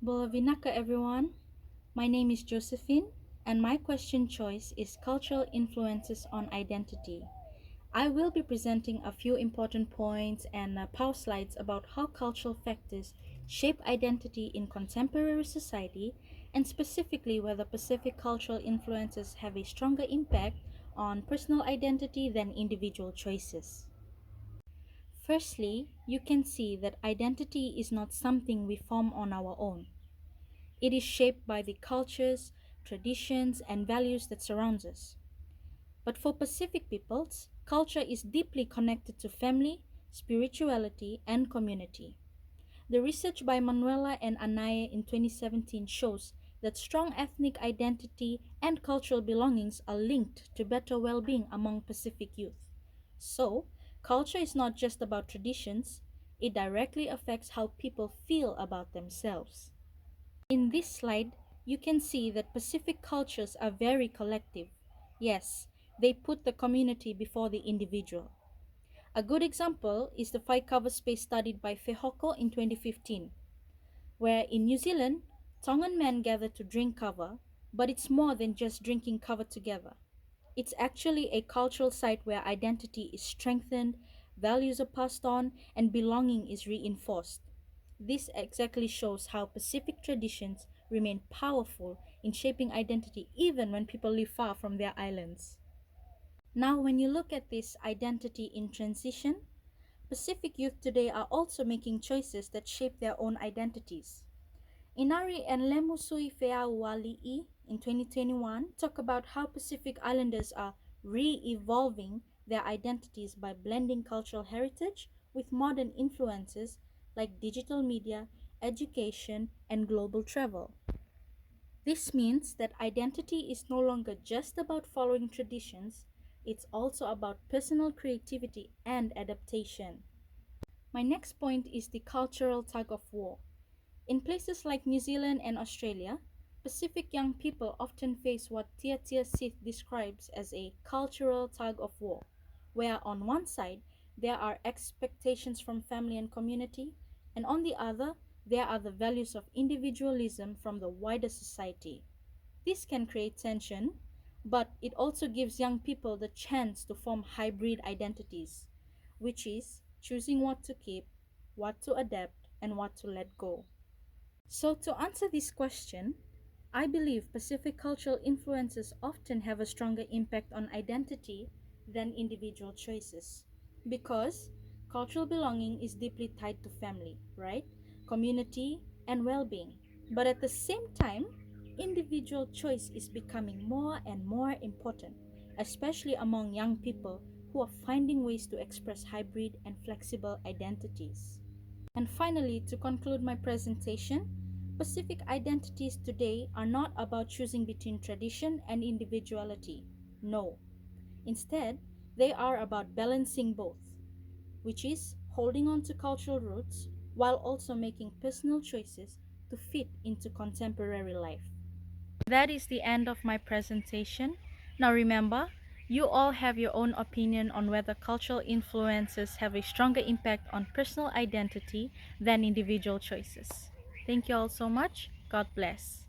Bolavinaka everyone. My name is Josephine and my question choice is cultural influences on identity. I will be presenting a few important points and power slides about how cultural factors shape identity in contemporary society and specifically whether Pacific cultural influences have a stronger impact on personal identity than individual choices. Firstly, you can see that identity is not something we form on our own. It is shaped by the cultures, traditions, and values that surround us. But for Pacific peoples, culture is deeply connected to family, spirituality, and community. The research by Manuela and Anaya in 2017 shows that strong ethnic identity and cultural belongings are linked to better well being among Pacific youth. So, culture is not just about traditions, it directly affects how people feel about themselves. In this slide, you can see that Pacific cultures are very collective. Yes, they put the community before the individual. A good example is the five cover space studied by Fehoko in 2015, where in New Zealand, Tongan men gather to drink kava, but it's more than just drinking kava together. It's actually a cultural site where identity is strengthened, values are passed on, and belonging is reinforced. This exactly shows how Pacific traditions remain powerful in shaping identity even when people live far from their islands. Now, when you look at this identity in transition, Pacific youth today are also making choices that shape their own identities. Inari and Lemusui Feauali'i in 2021 talk about how Pacific Islanders are re-evolving their identities by blending cultural heritage with modern influences like digital media, education, and global travel. This means that identity is no longer just about following traditions, it's also about personal creativity and adaptation. My next point is the cultural tug of war. In places like New Zealand and Australia, Pacific young people often face what Tia Tia Sith describes as a cultural tug of war, where on one side there are expectations from family and community, and on the other there are the values of individualism from the wider society. This can create tension, but it also gives young people the chance to form hybrid identities, which is choosing what to keep, what to adapt, and what to let go. So, to answer this question, I believe Pacific cultural influences often have a stronger impact on identity than individual choices. Because cultural belonging is deeply tied to family, right? Community and well being. But at the same time, individual choice is becoming more and more important, especially among young people who are finding ways to express hybrid and flexible identities. And finally, to conclude my presentation, Pacific identities today are not about choosing between tradition and individuality. No. Instead, they are about balancing both, which is holding on to cultural roots while also making personal choices to fit into contemporary life. That is the end of my presentation. Now remember, you all have your own opinion on whether cultural influences have a stronger impact on personal identity than individual choices. Thank you all so much. God bless.